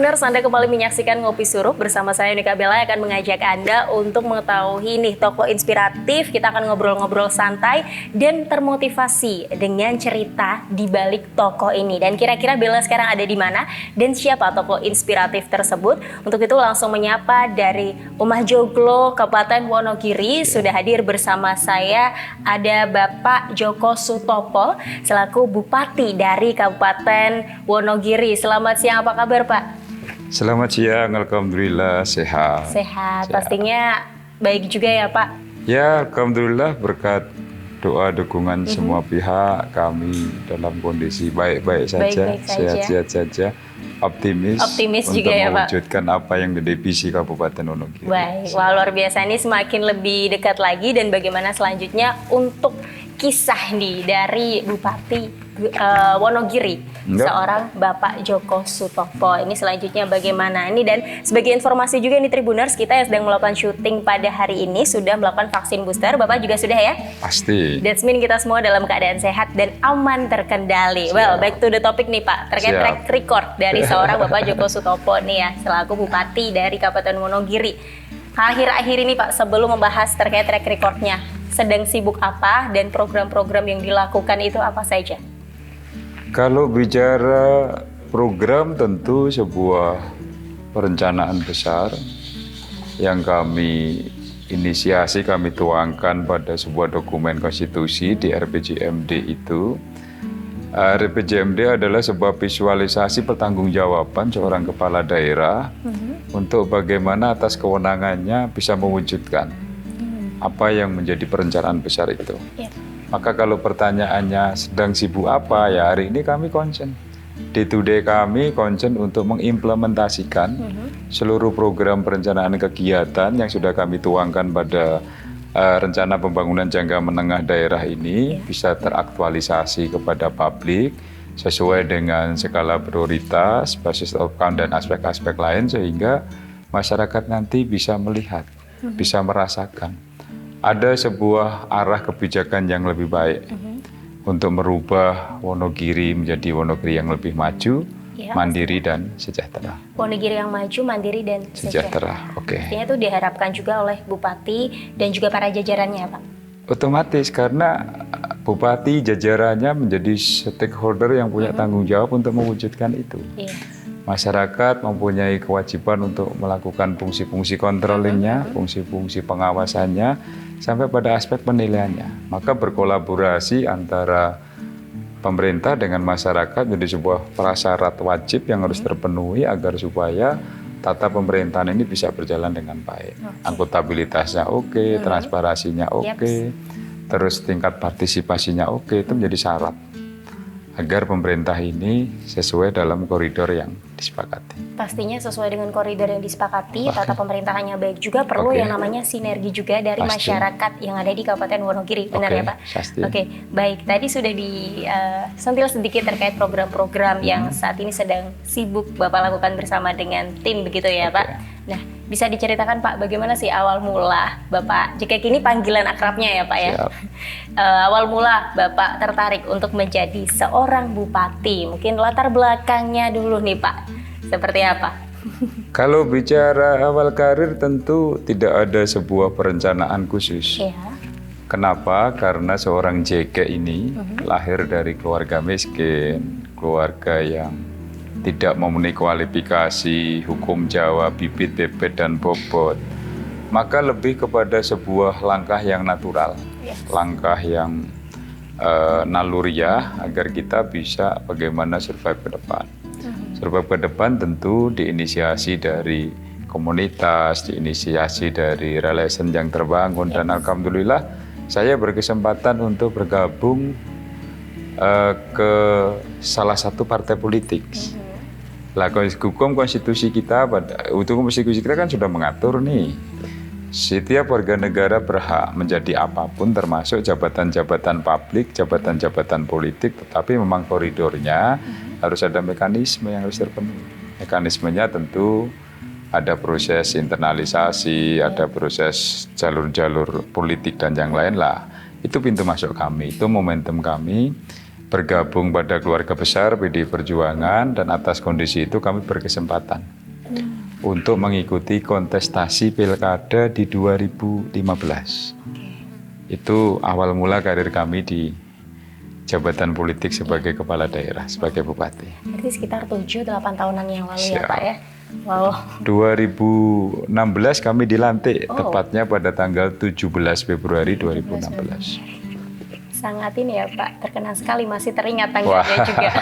Tribuners, Anda kembali menyaksikan Ngopi Suruh bersama saya Unika Bella yang akan mengajak Anda untuk mengetahui nih tokoh inspiratif. Kita akan ngobrol-ngobrol santai dan termotivasi dengan cerita di balik tokoh ini. Dan kira-kira Bella sekarang ada di mana dan siapa tokoh inspiratif tersebut? Untuk itu langsung menyapa dari Omah Joglo, Kabupaten Wonogiri. Sudah hadir bersama saya ada Bapak Joko Sutopo selaku Bupati dari Kabupaten Wonogiri. Selamat siang, apa kabar Pak? Selamat siang, alhamdulillah sehat. Sehat, pastinya baik juga ya Pak? Ya, alhamdulillah berkat doa dukungan semua pihak kami dalam kondisi baik-baik saja, sehat-sehat saja, optimis Optimis untuk juga ya Pak? mewujudkan apa yang menjadi visi Kabupaten Wonogiri. Baik, wah luar biasa, ini semakin lebih dekat lagi. Dan bagaimana selanjutnya untuk kisah nih dari Bupati Wonogiri, seorang Bapak Joko Sutopo. Ini selanjutnya bagaimana? Ini dan sebagai informasi juga nih Tribuners, kita yang sedang melakukan syuting pada hari ini sudah melakukan vaksin booster. Bapak juga sudah ya? Pasti. That's mean kita semua dalam keadaan sehat dan aman terkendali. Well, back to the topic nih Pak, terkait track record dari seorang Bapak Joko Sutopo nih ya, selaku Bupati dari Kabupaten Wonogiri. Akhir-akhir ini Pak, sebelum membahas terkait track recordnya, sedang sibuk apa dan program-program yang dilakukan itu apa saja? Kalau bicara program, tentu sebuah perencanaan besar yang kami inisiasi, kami tuangkan pada sebuah dokumen konstitusi di RPJMD itu. RPJMD adalah sebuah visualisasi pertanggungjawaban seorang kepala daerah untuk bagaimana atas kewenangannya bisa mewujudkan apa yang menjadi perencanaan besar itu. Maka kalau pertanyaannya sedang sibuk apa, ya hari ini kami concern. Day-to-day kami concern untuk mengimplementasikan seluruh program perencanaan kegiatan yang sudah kami tuangkan pada rencana pembangunan jangka menengah daerah ini bisa teraktualisasi kepada publik sesuai dengan skala prioritas, basis outcome dan aspek-aspek lain sehingga masyarakat nanti bisa melihat, bisa merasakan ada sebuah arah kebijakan yang lebih baik untuk merubah Wonogiri menjadi Wonogiri yang lebih maju, mandiri dan sejahtera. Wonogiri yang maju, mandiri dan sejahtera. Oke. Artinya itu diharapkan juga oleh Bupati dan juga para jajarannya Pak? Otomatis karena Bupati jajarannya menjadi stakeholder yang punya tanggung jawab untuk mewujudkan itu. Masyarakat mempunyai kewajiban untuk melakukan fungsi-fungsi controllingnya, fungsi-fungsi pengawasannya, sampai pada aspek penilaiannya. Maka berkolaborasi antara pemerintah dengan masyarakat menjadi sebuah prasyarat wajib yang harus terpenuhi agar supaya tata pemerintahan ini bisa berjalan dengan baik. Akuntabilitasnya oke, transparansinya oke, terus tingkat partisipasinya oke, itu menjadi syarat agar pemerintah ini sesuai dalam koridor yang disepakati. Pastinya sesuai dengan koridor yang disepakati, tata pemerintahannya baik juga, perlu yang namanya sinergi juga dari masyarakat yang ada di Kabupaten Wonogiri, benar ya Pak? Oke, baik. Tadi sudah disentil sedikit terkait program-program yang saat ini sedang sibuk Bapak lakukan bersama dengan tim, begitu ya Pak? Nah, bisa diceritakan Pak, bagaimana sih awal mula Bapak, jika kini panggilan akrabnya ya Pak ya? Awal mula Bapak tertarik untuk menjadi seorang bupati, mungkin latar belakangnya dulu nih Pak, seperti apa? Kalau bicara awal karir tentu tidak ada sebuah perencanaan khusus. Kenapa? Karena seorang JK ini lahir dari keluarga miskin, keluarga yang tidak memenuhi kualifikasi hukum Jawa, bibit, bebet, dan bobot. Maka lebih kepada sebuah langkah yang natural, langkah yang naluriah agar kita bisa bagaimana survive ke depan. Survive ke depan tentu diinisiasi dari komunitas, diinisiasi dari relation yang terbangun, dan alhamdulillah saya berkesempatan untuk bergabung ke salah satu partai politik. Lah, hukum konstitusi kita kan sudah mengatur nih, setiap warga negara berhak menjadi apapun termasuk jabatan-jabatan publik, jabatan-jabatan politik, tetapi memang koridornya harus ada mekanisme yang harus terpenuhi. Mekanismenya tentu ada proses internalisasi, ada proses jalur-jalur politik dan yang lain lah. Itu pintu masuk kami, itu momentum kami bergabung pada keluarga besar PDI Perjuangan, dan atas kondisi itu kami berkesempatan untuk mengikuti kontestasi pilkada di 2015. Itu awal mula karir kami di jabatan politik sebagai kepala daerah, sebagai bupati. Berarti sekitar 7-8 tahunan yang lalu ya Pak ya? Wow. 2016 kami dilantik, tepatnya pada tanggal 17 Februari 2016. Sangat ini ya Pak, terkenal sekali, masih teringat tanggalnya juga.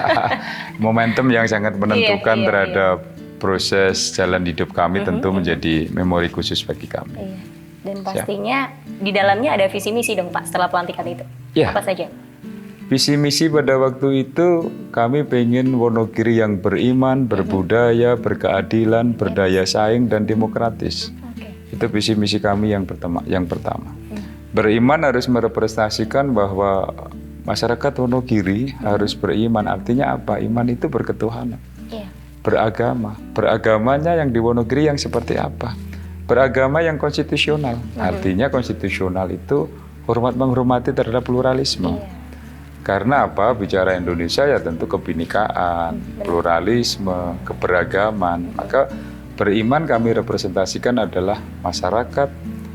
Momentum yang sangat menentukan terhadap proses jalan hidup kami tentu menjadi memori khusus bagi kami. Iya. Dan pastinya di dalamnya ada visi misi dong Pak setelah pelantikan itu. Apa saja? Visi misi pada waktu itu kami pengen Wonogiri yang beriman, berbudaya, berkeadilan, berdaya saing dan demokratis. Itu visi misi kami yang pertama. Beriman harus merepresentasikan bahwa masyarakat Wonogiri harus beriman. Artinya apa? Iman itu berketuhanan. Beragama. Beragamanya yang di Wonogiri yang seperti apa? Beragama yang konstitusional. Artinya konstitusional itu menghormati terhadap pluralisme. Karena apa? Bicara Indonesia ya tentu kebinekaan, pluralisme, keberagaman. Maka beriman kami representasikan adalah masyarakat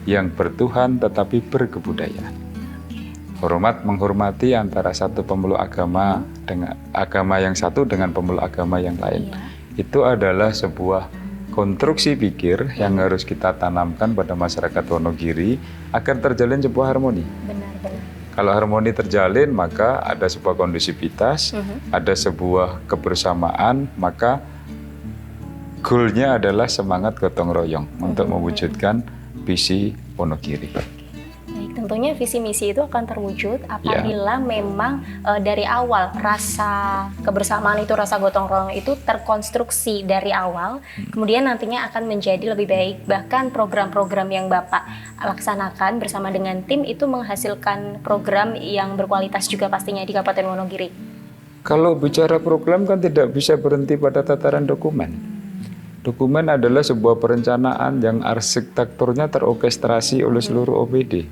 yang bertuhan tetapi berkebudayaan. Menghormati antara satu pemeluk agama dengan agama yang satu dengan pemeluk agama yang lain. Itu adalah sebuah konstruksi pikir yang harus kita tanamkan pada masyarakat Wonogiri agar terjalin sebuah harmoni. Kalau harmoni terjalin, maka ada sebuah kondusivitas, ada sebuah kebersamaan, maka goalnya adalah semangat gotong royong untuk mewujudkan visi Wonogiri. Baik, tentunya visi misi itu akan terwujud apabila memang dari awal rasa kebersamaan itu, rasa gotong royong itu terkonstruksi dari awal, kemudian nantinya akan menjadi lebih baik. Bahkan program-program yang Bapak laksanakan bersama dengan tim itu menghasilkan program yang berkualitas juga pastinya di Kabupaten Wonogiri. Kalau bicara program kan tidak bisa berhenti pada tataran dokumen. Dokumen adalah sebuah perencanaan yang arsitekturnya terorkestrasi oleh seluruh OPD.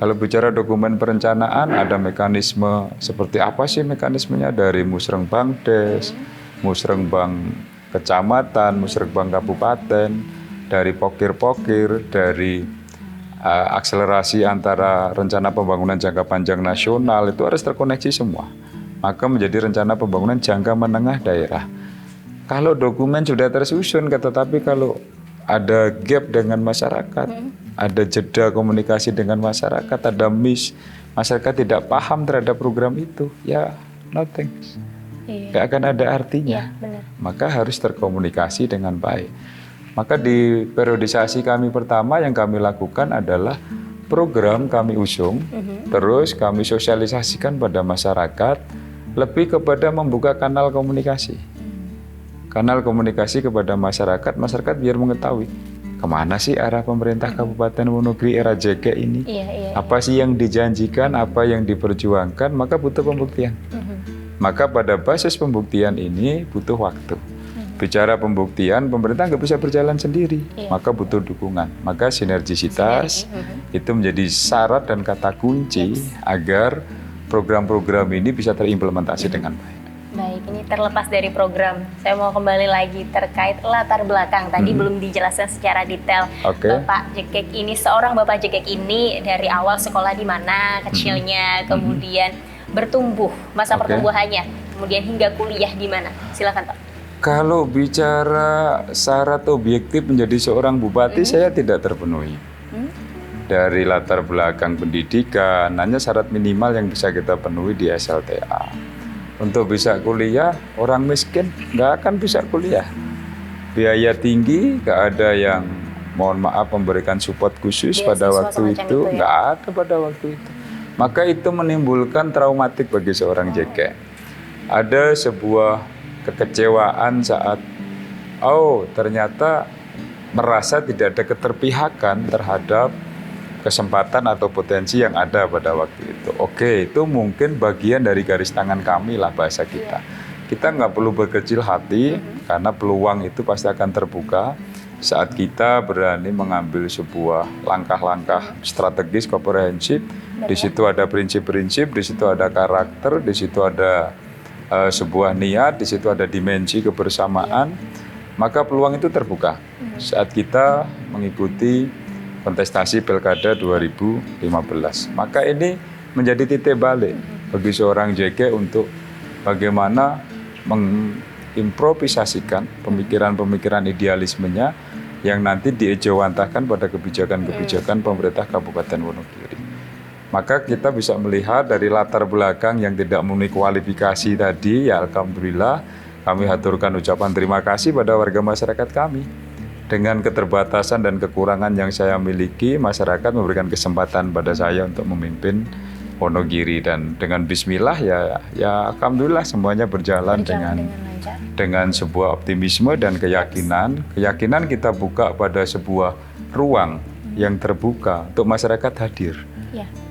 Kalau bicara dokumen perencanaan, ada mekanisme seperti apa sih mekanismenya, dari musrengbang des, musrengbang kecamatan, musrengbang kabupaten, dari pokir-pokir, dari akselerasi antara rencana pembangunan jangka panjang nasional, itu harus terkoneksi semua. Maka menjadi rencana pembangunan jangka menengah daerah. Kalau dokumen sudah tersusun, tetapi kalau ada gap dengan masyarakat, ada jeda komunikasi dengan masyarakat, ada masyarakat tidak paham terhadap program itu, ya nothing. Tidak akan ada artinya. Maka harus terkomunikasi dengan baik. Maka di periodisasi kami pertama yang kami lakukan adalah program kami usung, terus kami sosialisasikan pada masyarakat, lebih kepada membuka kanal komunikasi. Kanal komunikasi kepada masyarakat biar mengetahui kemana sih arah pemerintah Kabupaten Wonogiri era JK ini, apa sih yang dijanjikan, apa yang diperjuangkan, maka butuh pembuktian. Maka pada basis pembuktian ini butuh waktu. Bicara pembuktian, pemerintah nggak bisa berjalan sendiri, maka butuh dukungan. Maka sinergisitas itu menjadi syarat dan kata kunci agar program-program ini bisa terimplementasi dengan baik. Baik, ini terlepas dari program, saya mau kembali lagi terkait latar belakang. Tadi belum dijelaskan secara detail. Bapak Jekek ini, seorang Bapak Jekek ini dari awal sekolah di mana kecilnya, kemudian bertumbuh, masa pertumbuhannya, kemudian hingga kuliah di mana? Silakan Pak. Kalau bicara syarat objektif menjadi seorang bupati, saya tidak terpenuhi. Dari latar belakang pendidikan, hanya syarat minimal yang bisa kita penuhi di SLTA. Untuk bisa kuliah, orang miskin nggak akan bisa kuliah. Biaya tinggi, nggak ada yang, mohon maaf, memberikan support khusus pada waktu itu, nggak ada pada waktu itu. Maka itu menimbulkan traumatik bagi seorang JK. Ada sebuah kekecewaan saat, ternyata merasa tidak ada keterpihakan terhadap kesempatan atau potensi yang ada pada waktu itu. Itu mungkin bagian dari garis tangan kami lah bahasa kita. Kita nggak perlu berkecil hati karena peluang itu pasti akan terbuka. saat kita berani mengambil sebuah langkah-langkah strategis komprehensif. Di situ ada prinsip-prinsip, di situ ada karakter, di situ ada sebuah niat, di situ ada dimensi kebersamaan, maka peluang itu terbuka saat kita mengikuti kontestasi Pilkada 2015. Maka ini menjadi titik balik bagi seorang JK untuk bagaimana mengimprovisasikan pemikiran-pemikiran idealismenya yang nanti diejawantahkan pada kebijakan-kebijakan pemerintah Kabupaten Wonogiri. Maka kita bisa melihat dari latar belakang yang tidak memenuhi kualifikasi tadi, ya alhamdulillah kami haturkan ucapan terima kasih pada warga masyarakat kami. Dengan keterbatasan dan kekurangan yang saya miliki, masyarakat memberikan kesempatan pada saya untuk memimpin Wonogiri, dan dengan bismillah ya alhamdulillah semuanya berjalan dengan sebuah optimisme dan keyakinan. Keyakinan kita buka pada sebuah ruang yang terbuka untuk masyarakat hadir.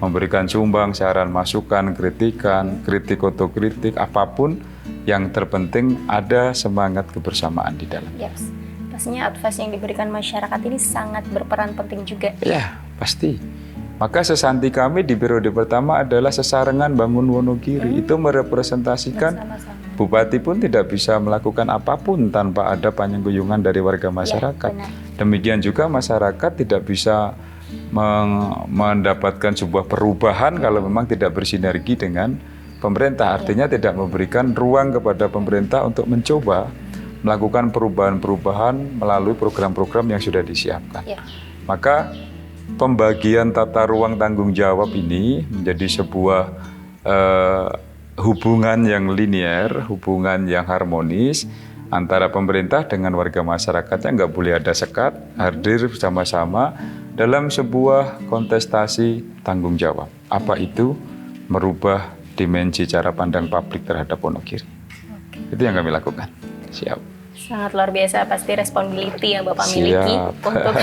Memberikan sumbang, saran, masukan, kritikan, kritik otokritik, apapun, yang terpenting ada semangat kebersamaan di dalam. Yes. Pastinya advice yang diberikan masyarakat ini sangat berperan penting juga. Ya, pasti. Maka sesanti kami di periode pertama adalah sesarengan bangun Wonogiri. Itu merepresentasikan bupati pun tidak bisa melakukan apapun tanpa ada panyengkuyungan dari warga masyarakat. Demikian juga masyarakat tidak bisa mendapatkan sebuah perubahan kalau memang tidak bersinergi dengan pemerintah. Artinya tidak memberikan ruang kepada pemerintah untuk mencoba melakukan perubahan-perubahan melalui program-program yang sudah disiapkan. Maka pembagian tata ruang tanggung jawab ini menjadi sebuah hubungan yang linier, hubungan yang harmonis antara pemerintah dengan warga masyarakatnya. Nggak boleh ada sekat, hadir bersama-sama dalam sebuah kontestasi tanggung jawab. Apa itu? Merubah dimensi cara pandang publik terhadap Wonogiri. Itu yang kami lakukan. Siap. Sangat luar biasa pasti responsibility yang Bapak miliki untuk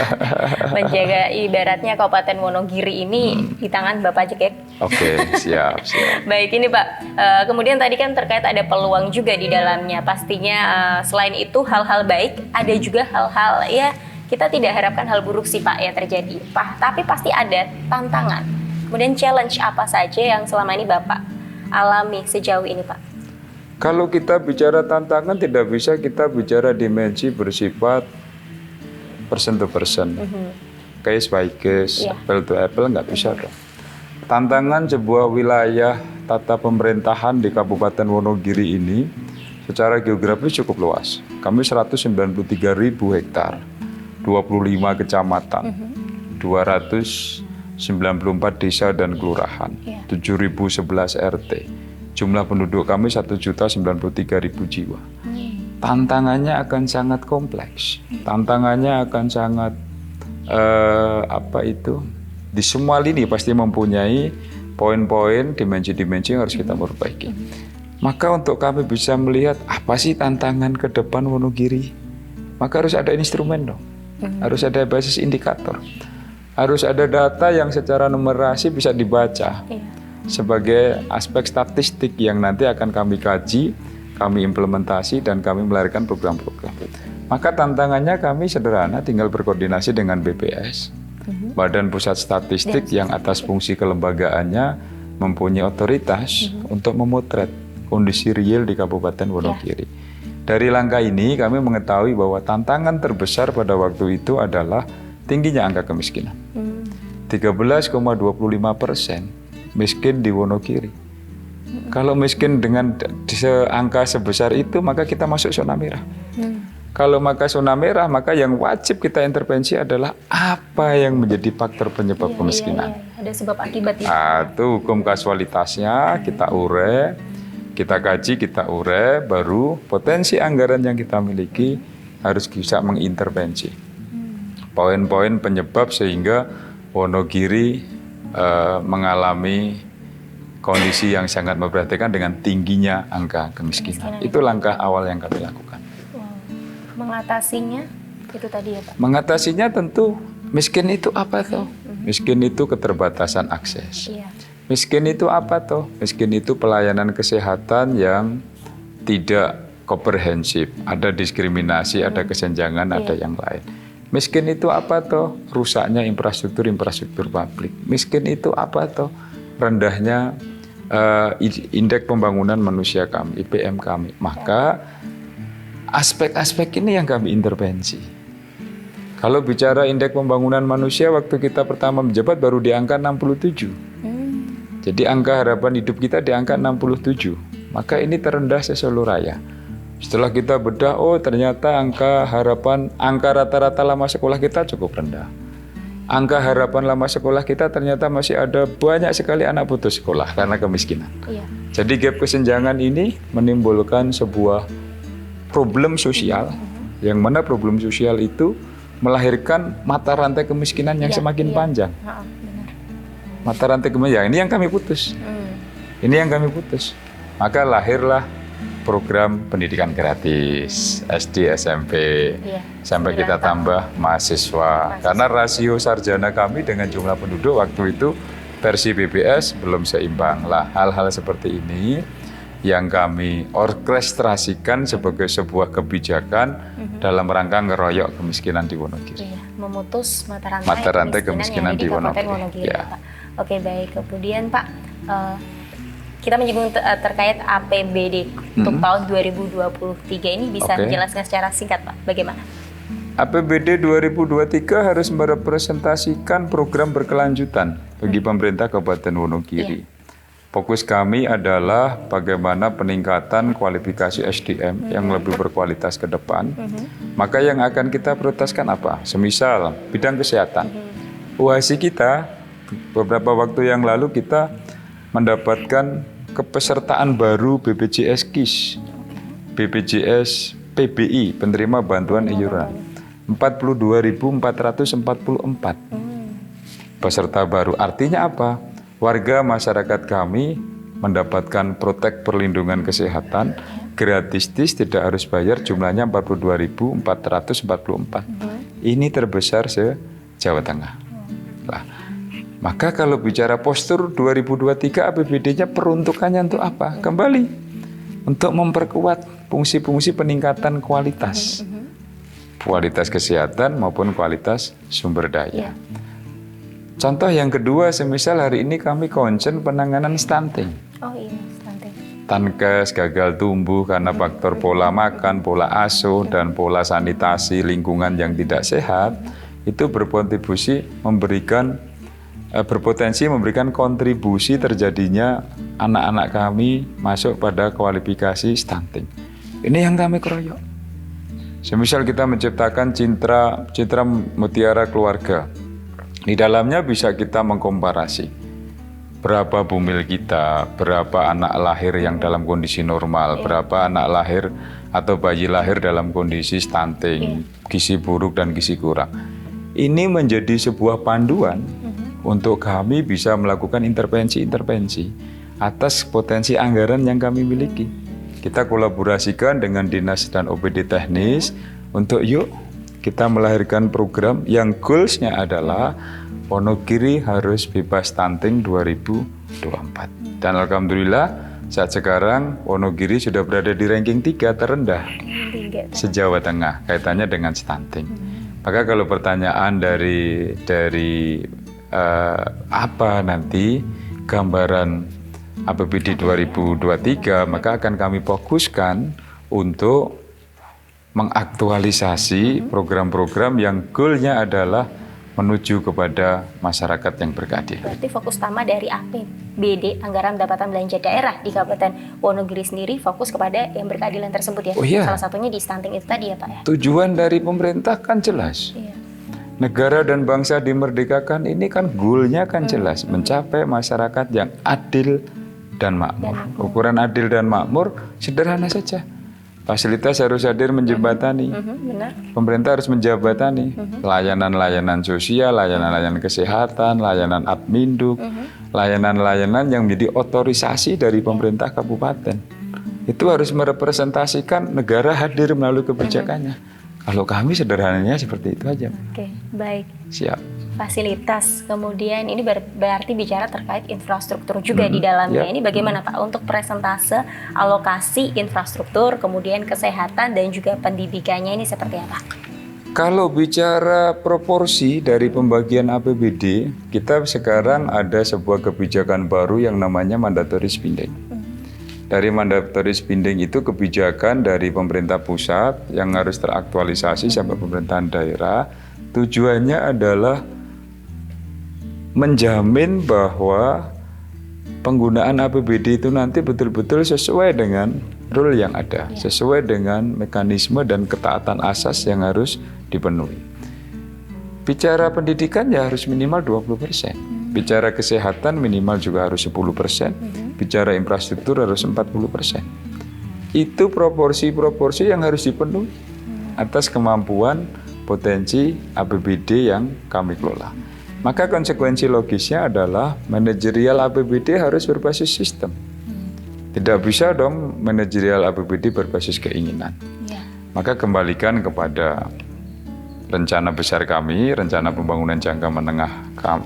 menjaga ibaratnya Kabupaten Wonogiri ini di tangan Bapak JK. Oke, siap. Baik, ini Pak. Kemudian tadi kan terkait ada peluang juga di dalamnya. Pastinya selain itu hal-hal baik, ada juga hal-hal ya kita tidak harapkan hal buruk sih Pak ya terjadi. Tapi pasti ada tantangan. Kemudian challenge apa saja yang selama ini Bapak alami sejauh ini Pak? Kalau kita bicara tantangan, tidak bisa kita bicara dimensi bersifat person to person, case by case, apple to apple, nggak bisa dong. Tantangan sebuah wilayah tata pemerintahan di Kabupaten Wonogiri ini secara geografis cukup luas. Kami 193.000 hektar, 25 kecamatan, 294 desa dan kelurahan, 7.011 RT. Jumlah penduduk kami 1.093.000 jiwa. Tantangannya akan sangat kompleks. Tantangannya akan sangat di semua lini pasti mempunyai poin-poin, dimensi-dimensi yang harus kita perbaiki. Maka untuk kami bisa melihat apa sih tantangan ke depan Wonogiri, maka harus ada instrumen dong. Harus ada basis indikator. Harus ada data yang secara numerasi bisa dibaca. Sebagai aspek statistik yang nanti akan kami kaji, kami implementasi, dan kami melahirkan program-program. Maka tantangannya kami sederhana, tinggal berkoordinasi dengan BPS, Badan Pusat Statistik yang atas fungsi kelembagaannya mempunyai otoritas untuk memotret kondisi real di Kabupaten Wonogiri. Dari langkah ini kami mengetahui bahwa tantangan terbesar pada waktu itu adalah tingginya angka kemiskinan. 13,25% miskin di Wonogiri. Kalau miskin dengan angka sebesar itu, maka kita masuk zona merah. Kalau maka zona merah, maka yang wajib kita intervensi adalah apa yang menjadi faktor penyebab kemiskinan. Ada sebab akibat itu. Itu hukum kasualitasnya kita ure, kita kaji, kita ure, baru potensi anggaran yang kita miliki harus bisa mengintervensi poin-poin penyebab sehingga Wonogiri mengalami kondisi yang sangat memprihatinkan dengan tingginya angka kemiskinan. Itu langkah awal yang kami lakukan. Mengatasinya itu tadi ya Pak? Mengatasinya tentu miskin itu apa toh? Miskin itu keterbatasan akses. Miskin itu apa toh? Miskin itu pelayanan kesehatan yang tidak komprehensif. Ada diskriminasi, ada kesenjangan, ada yang lain. Miskin itu apa toh? Rusaknya infrastruktur publik. Miskin itu apa toh? Rendahnya indeks pembangunan manusia kami, IPM kami. Maka aspek-aspek ini yang kami intervensi. Kalau bicara indeks pembangunan manusia, waktu kita pertama menjabat baru di angka 67. Jadi angka harapan hidup kita di angka 67. Maka ini terendah se-Solo Raya. Setelah kita bedah, oh ternyata angka rata-rata lama sekolah kita cukup rendah. Angka harapan lama sekolah kita ternyata masih ada banyak sekali anak putus sekolah karena kemiskinan. Iya. Jadi gap kesenjangan ini menimbulkan sebuah problem sosial, yang mana problem sosial itu melahirkan mata rantai kemiskinan yang semakin panjang. Mata rantai kemiskinan, ini yang kami putus. Ini yang kami putus. Maka lahirlah program pendidikan gratis SD, SMP, sampai kita tambah mahasiswa. Karena rasio sarjana kami dengan jumlah penduduk waktu itu versi BPS belum seimbang. Lah, hal-hal seperti ini yang kami orkestrasikan sebagai sebuah kebijakan dalam rangka ngeroyok kemiskinan di Wonogiri. Memutus mata rantai kemiskinan di Wonogiri. Ya. Pak. Oke, baik. Kemudian Pak, kita menyinggung terkait APBD untuk tahun 2023 ini bisa dijelaskan secara singkat Pak, bagaimana? APBD 2023 harus merepresentasikan program berkelanjutan bagi pemerintah Kabupaten Wonogiri. Fokus kami adalah bagaimana peningkatan kualifikasi SDM yang lebih berkualitas ke depan. Maka yang akan kita prioritaskan apa? Semisal bidang kesehatan. UHSI kita beberapa waktu yang lalu kita mendapatkan kepesertaan baru BPJS KIS, BPJS PBI, penerima bantuan iuran, 42.444 peserta baru. Artinya apa? Warga masyarakat kami mendapatkan protek perlindungan kesehatan gratis, tidak harus bayar, jumlahnya 42.444. Ini terbesar se-Jawa Tengah. Lah, maka kalau bicara postur 2023 APBD-nya peruntukannya untuk apa? Kembali untuk memperkuat fungsi-fungsi peningkatan kualitas. Kualitas kesehatan maupun kualitas sumber daya. Contoh yang kedua, semisal hari ini kami concern penanganan stunting. Oh iya, stunting. Tankes, gagal tumbuh karena faktor pola makan, pola asuh, dan pola sanitasi lingkungan yang tidak sehat, itu berpotensi memberikan kontribusi terjadinya anak-anak kami masuk pada kualifikasi stunting. Ini yang kami keroyok. Semisal kita menciptakan citra mutiara keluarga, di dalamnya bisa kita mengkomparasi berapa bumil kita, berapa anak lahir yang dalam kondisi normal, berapa anak lahir atau bayi lahir dalam kondisi stunting, gizi buruk dan gizi kurang. Ini menjadi sebuah panduan untuk kami bisa melakukan intervensi-intervensi atas potensi anggaran yang kami miliki. Kita kolaborasikan dengan dinas dan OPD teknis untuk yuk kita melahirkan program yang goals-nya adalah Wonogiri harus bebas stunting 2024. Dan alhamdulillah saat sekarang Wonogiri sudah berada di ranking 3 terendah se-Jawa Tengah kaitannya dengan stunting. Maka kalau pertanyaan dari apa nanti gambaran APBD 2023, maka akan kami fokuskan untuk mengaktualisasi program-program yang goalnya adalah menuju kepada masyarakat yang berkeadilan. Berarti fokus utama dari APBD, anggaran pendapatan belanja daerah di Kabupaten Wonogiri sendiri fokus kepada yang berkeadilan tersebut ya? Oh, iya. Salah satunya di stunting itu tadi ya Pak ya? Tujuan dari pemerintah kan jelas. Iya. Negara dan bangsa dimerdekakan ini kan goalnya kan jelas, mencapai masyarakat yang adil dan makmur. Ukuran adil dan makmur sederhana saja. Fasilitas harus hadir menjembatani. Benar. Pemerintah harus menjembatani layanan-layanan sosial, layanan-layanan kesehatan, layanan adminduk, layanan-layanan yang menjadi otorisasi dari pemerintah kabupaten. Itu harus merepresentasikan negara hadir melalui kebijakannya. Kalau kami sederhananya seperti itu aja. Oke, baik. Siap. Fasilitas, kemudian ini berarti bicara terkait infrastruktur juga di dalamnya. Ini bagaimana Pak untuk persentase alokasi infrastruktur, kemudian kesehatan dan juga pendidikannya ini seperti apa? Kalau bicara proporsi dari pembagian APBD, kita sekarang ada sebuah kebijakan baru yang namanya mandatory spending. Dari mandatory spending itu kebijakan dari pemerintah pusat yang harus teraktualisasi sampai pemerintahan daerah. Tujuannya adalah menjamin bahwa penggunaan APBD itu nanti betul-betul sesuai dengan rule yang ada, sesuai dengan mekanisme dan ketaatan asas yang harus dipenuhi. Bicara pendidikan ya harus minimal 20%. Bicara kesehatan minimal juga harus 10%. Bicara infrastruktur harus 40%. Itu proporsi-proporsi yang harus dipenuhi atas kemampuan potensi APBD yang kami kelola. Maka konsekuensi logisnya adalah manajerial APBD harus berbasis sistem. Tidak bisa dong manajerial APBD berbasis keinginan. Maka kembalikan kepada rencana besar kami, rencana pembangunan jangka menengah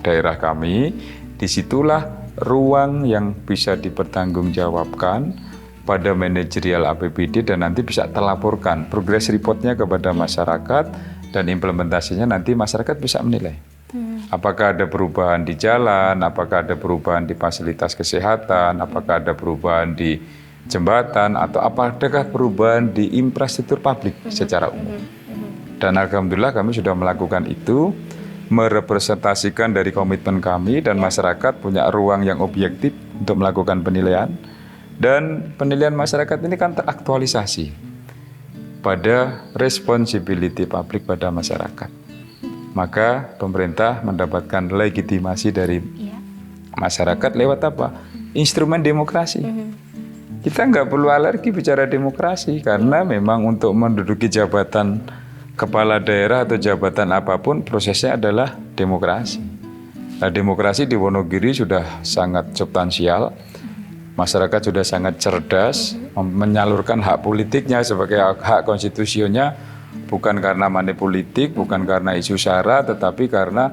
daerah kami. Disitulah ruang yang bisa dipertanggungjawabkan pada manajerial APBD dan nanti bisa terlaporkan progress reportnya kepada masyarakat dan implementasinya nanti masyarakat bisa menilai. Apakah ada perubahan di jalan, apakah ada perubahan di fasilitas kesehatan, apakah ada perubahan di jembatan, atau apakah perubahan di infrastruktur publik secara umum. Dan alhamdulillah kami sudah melakukan itu, merepresentasikan dari komitmen kami dan masyarakat punya ruang yang objektif untuk melakukan penilaian. Dan penilaian masyarakat ini kan teraktualisasi pada responsibility publik pada masyarakat. Maka pemerintah mendapatkan legitimasi dari masyarakat lewat apa? Instrumen demokrasi. Kita nggak perlu alergi bicara demokrasi karena memang untuk menduduki jabatan kepala daerah atau jabatan apapun prosesnya adalah demokrasi. Nah, demokrasi di Wonogiri sudah sangat substansial. Masyarakat sudah sangat cerdas menyalurkan hak politiknya sebagai hak konstitusinya. Bukan karena money politik, bukan karena isu sara, tetapi karena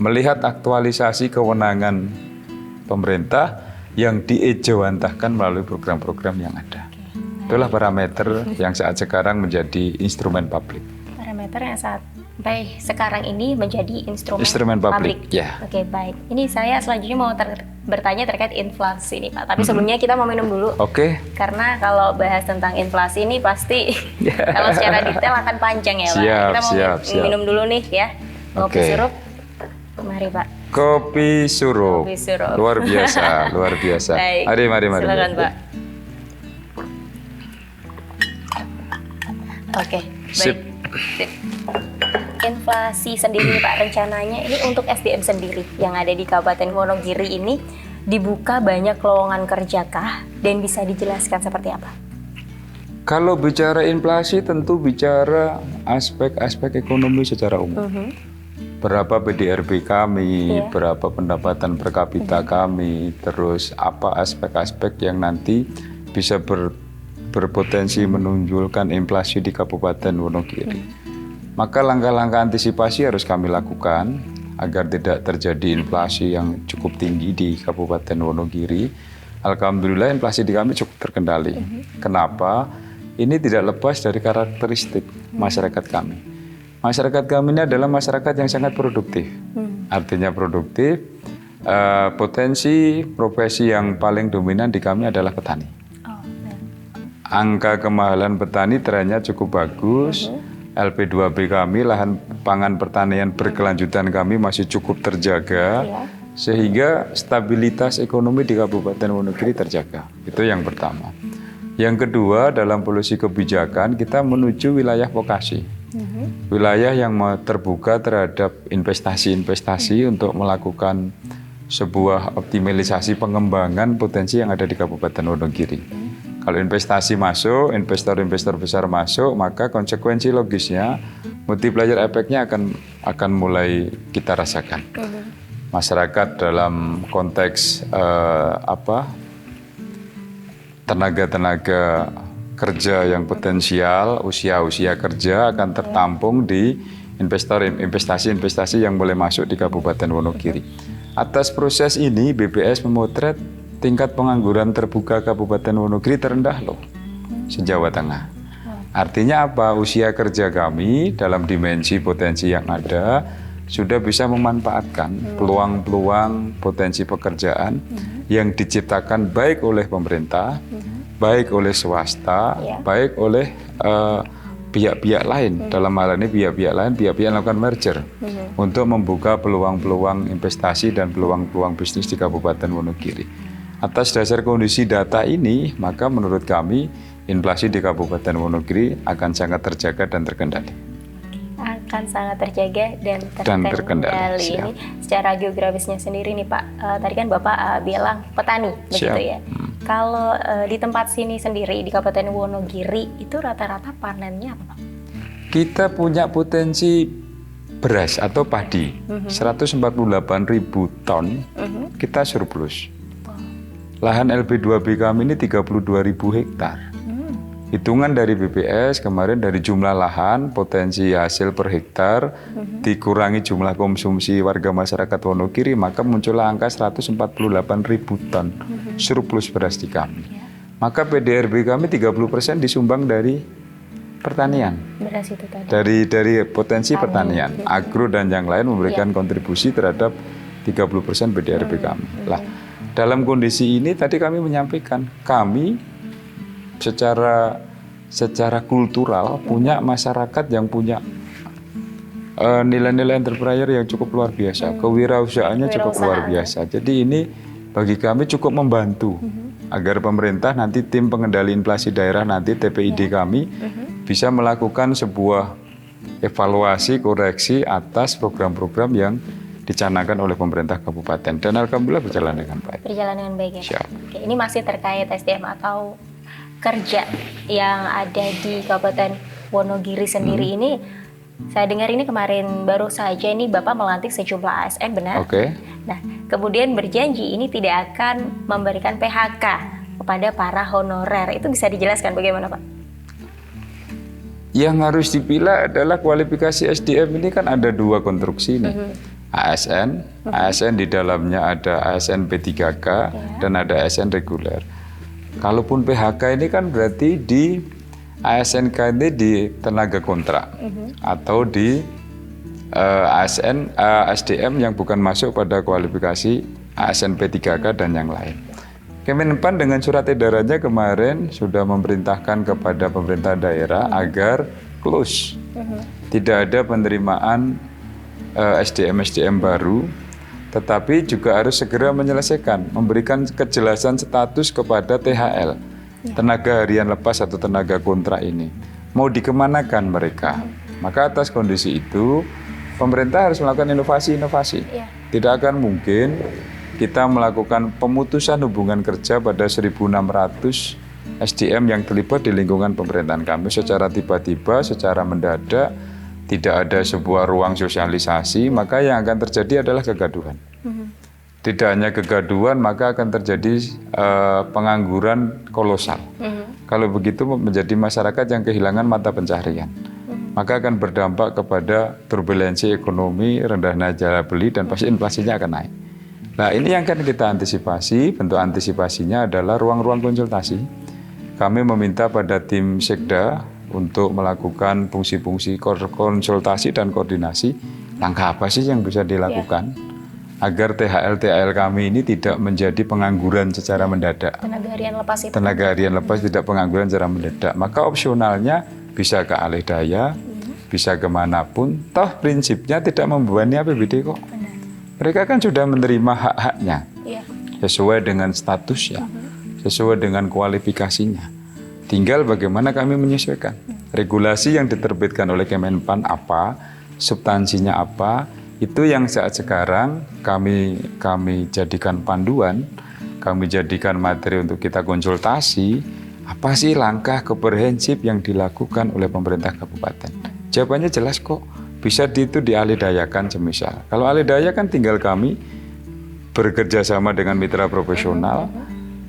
melihat aktualisasi kewenangan pemerintah yang diejawantahkan melalui program-program yang ada. Itulah parameter yang saat sekarang menjadi instrumen publik. Parameter yang sampai sekarang ini menjadi instrumen publik. Ya. Oke, baik. Ini saya selanjutnya mau bertanya terkait inflasi nih Pak. Tapi sebelumnya kita mau minum dulu. Oke. Karena kalau bahas tentang inflasi ini pasti kalau secara detail akan panjang ya Pak. Kita mau minum dulu nih ya. Kopi surup. Mari Pak. Kopi surup. Luar biasa, luar biasa. Baik. Mari. Silakan Pak. Oke, baik. Sip. Inflasi sendiri Pak, rencananya ini untuk SDM sendiri yang ada di Kabupaten Wonogiri ini dibuka banyak lowongan kerja kah? Dan bisa dijelaskan seperti apa? Kalau bicara inflasi tentu bicara aspek-aspek ekonomi secara umum. Berapa PDRB kami, berapa pendapatan per kapita kami, terus apa aspek-aspek yang nanti bisa berpotensi menunjukkan inflasi di Kabupaten Wonogiri. Maka langkah-langkah antisipasi harus kami lakukan agar tidak terjadi inflasi yang cukup tinggi di Kabupaten Wonogiri. Alhamdulillah inflasi di kami cukup terkendali. Kenapa? Ini tidak lepas dari karakteristik masyarakat kami. Masyarakat kami ini adalah masyarakat yang sangat produktif. Artinya produktif, potensi profesi yang paling dominan di kami adalah petani. Angka kemahalan petani trennya cukup bagus. LP2B kami, lahan pangan pertanian berkelanjutan kami masih cukup terjaga, sehingga stabilitas ekonomi di Kabupaten Wonogiri terjaga. Itu yang pertama. Yang kedua, dalam polisi kebijakan kita menuju wilayah vokasi. Wilayah yang terbuka terhadap investasi-investasi untuk melakukan sebuah optimalisasi pengembangan potensi yang ada di Kabupaten Wonogiri. Kalau investasi masuk, investor-investor besar masuk, maka konsekuensi logisnya, multiplier efeknya akan mulai kita rasakan. Masyarakat dalam konteks tenaga-tenaga kerja yang potensial, usia-usia kerja akan tertampung di investasi-investasi yang boleh masuk di Kabupaten Wonogiri. Atas proses ini, BPS memotret tingkat pengangguran terbuka Kabupaten Wonogiri terendah loh, se-Jawa Tengah. Artinya apa? Usia kerja kami dalam dimensi potensi yang ada sudah bisa memanfaatkan peluang-peluang potensi pekerjaan yang diciptakan baik oleh pemerintah, baik oleh swasta, baik oleh pihak-pihak lain. Dalam hal ini pihak-pihak lain, pihak-pihak yang melakukan merger untuk membuka peluang-peluang investasi dan peluang-peluang bisnis di Kabupaten Wonogiri. Atas dasar kondisi data ini, maka menurut kami inflasi di Kabupaten Wonogiri akan sangat terjaga dan terkendali. Akan sangat terjaga dan terkendali. Ini secara geografisnya sendiri nih Pak, tadi kan Bapak bilang petani, begitu ya. Kalau di tempat sini sendiri di Kabupaten Wonogiri itu rata-rata panennya apa Pak? Kita punya potensi beras atau padi 148.000 ton, kita surplus. Lahan LB2B kami ini 32.000 hektar. Hitungan dari BPS kemarin dari jumlah lahan, potensi hasil per hektar, dikurangi jumlah konsumsi warga masyarakat Wonogiri, maka muncullah angka 148.000 ton surplus beras di kami. Maka PDRB kami 30% disumbang dari pertanian. Beras itu tadi. Dari potensi pertanian. Agro dan yang lain memberikan kontribusi terhadap 30% PDRB kami. Lah, dalam kondisi ini tadi kami menyampaikan, kami secara kultural punya masyarakat yang punya nilai-nilai entrepreneur yang cukup luar biasa, kewirausahaannya cukup luar biasa. Jadi ini bagi kami cukup membantu agar pemerintah nanti tim pengendali inflasi daerah nanti TPID kami bisa melakukan sebuah evaluasi koreksi atas program-program yang dicanangkan oleh pemerintah kabupaten dan alhamdulillah berjalan dengan baik. Berjalan dengan baik ya. Oke, ini masih terkait SDM atau kerja yang ada di Kabupaten Wonogiri sendiri ini. Saya dengar ini kemarin baru saja ini Bapak melantik sejumlah ASN, benar? Oke. Nah, kemudian berjanji ini tidak akan memberikan PHK kepada para honorer. Itu bisa dijelaskan bagaimana Pak? Yang harus dipilah adalah kualifikasi SDM ini kan ada dua konstruksi nih. ASN, ASN di dalamnya ada ASN P3K dan ada ASN reguler. Kalaupun PHK ini kan berarti di ASN ini di tenaga kontrak atau di ASN SDM yang bukan masuk pada kualifikasi ASN P3K dan yang lain. Kemenpan dengan surat edarannya kemarin sudah memerintahkan kepada pemerintah daerah agar close. Tidak ada penerimaan SDM baru, tetapi juga harus segera menyelesaikan, memberikan kejelasan status kepada THL, tenaga harian lepas atau tenaga kontrak ini. Mau dikemanakan mereka? Maka atas kondisi itu, pemerintah harus melakukan inovasi-inovasi. Tidak akan mungkin kita melakukan pemutusan hubungan kerja pada 1.600 SDM yang terlibat di lingkungan pemerintahan kami secara tiba-tiba, secara mendadak, tidak ada sebuah ruang sosialisasi, maka yang akan terjadi adalah kegaduhan. Tidak hanya kegaduhan, maka akan terjadi pengangguran kolosal. Kalau begitu menjadi masyarakat yang kehilangan mata pencaharian. Maka akan berdampak kepada turbulensi ekonomi, rendahnya daya beli, dan pasti inflasinya akan naik. Nah, ini yang akan kita antisipasi. Bentuk antisipasinya adalah ruang-ruang konsultasi. Kami meminta pada tim Sekda untuk melakukan fungsi-fungsi konsultasi dan koordinasi. Langkah apa sih yang bisa dilakukan agar THL kami ini tidak menjadi pengangguran secara mendadak. Tenaga harian lepas itu. Tenaga harian lepas tidak pengangguran secara mendadak. Maka opsionalnya bisa ke alih daya, bisa kemanapun. Toh prinsipnya tidak membebani APBD kok. Mereka kan sudah menerima hak-haknya sesuai dengan statusnya, sesuai dengan kualifikasinya. Tinggal bagaimana kami menyesuaikan. Regulasi yang diterbitkan oleh Kemenpan apa, substansinya apa, itu yang saat sekarang kami jadikan panduan, kami jadikan materi untuk kita konsultasi, apa sih langkah komprehensif yang dilakukan oleh pemerintah kabupaten. Jawabannya jelas kok, bisa itu dialihdayakan semisal. Kalau alih daya kan tinggal kami bekerja sama dengan mitra profesional,